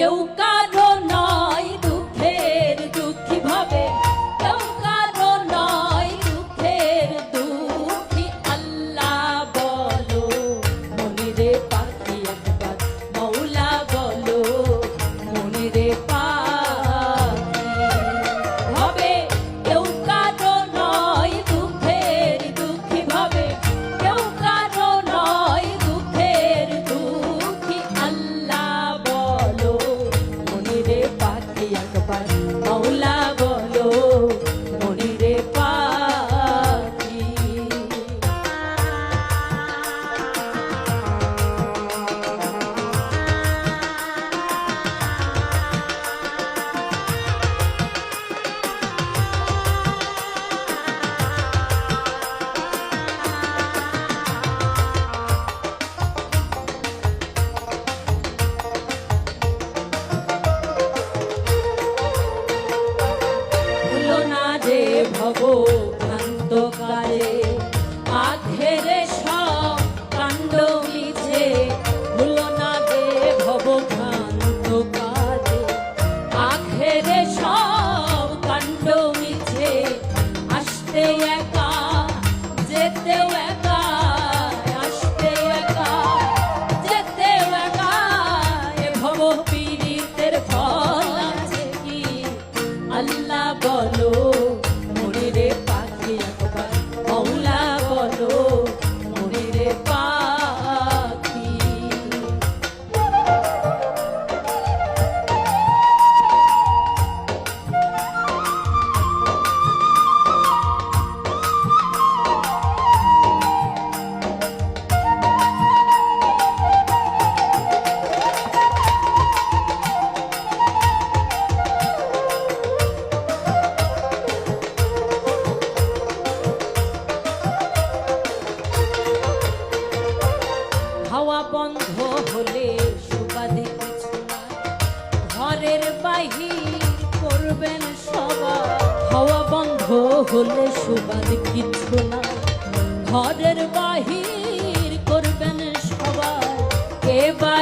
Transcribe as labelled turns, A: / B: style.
A: কেউ কারো নয় দুঃখের দুঃখী ভাবে, কেউ কারো নয় দুঃখের দুঃখী। আল্লাহ বলো মনিরে পাখি একবার, মৌলা বলো মনিরে পাখি। ভাবে কেউ কারো নয় দুঃখের দুঃখী ভাবে, কেউ কারো নয় দুঃখের দুঃখী। আল্লাহ বলো মনিরে পাখি একবার, মৌলা বলো মনিরে পাখি। ভুলো না যে ভব ভ্রান্ত কালে, আঘেরে সব কাণ্ড মিছে। ভুলো না যে ভব ভ্রান্ত কালে, আঘেরে সব কাণ্ড মিছে। আসতে একা যেতেও একা, আসতে একা যেতেও একা। এ ভব পীড়িতের ফল আছে কি? আল্লাহ বলো মনিরে পাখি একবার, মৌলা বলো মনিরে পাখি। হাওয়া বন্ধ হলে সুবাদে কিছু না, ঘরের বাহির করবেন সবাই। হাওয়া বন্ধ হলে সুবাদ কিছু না, ঘরের বাহির করবেন সবাই। কে বা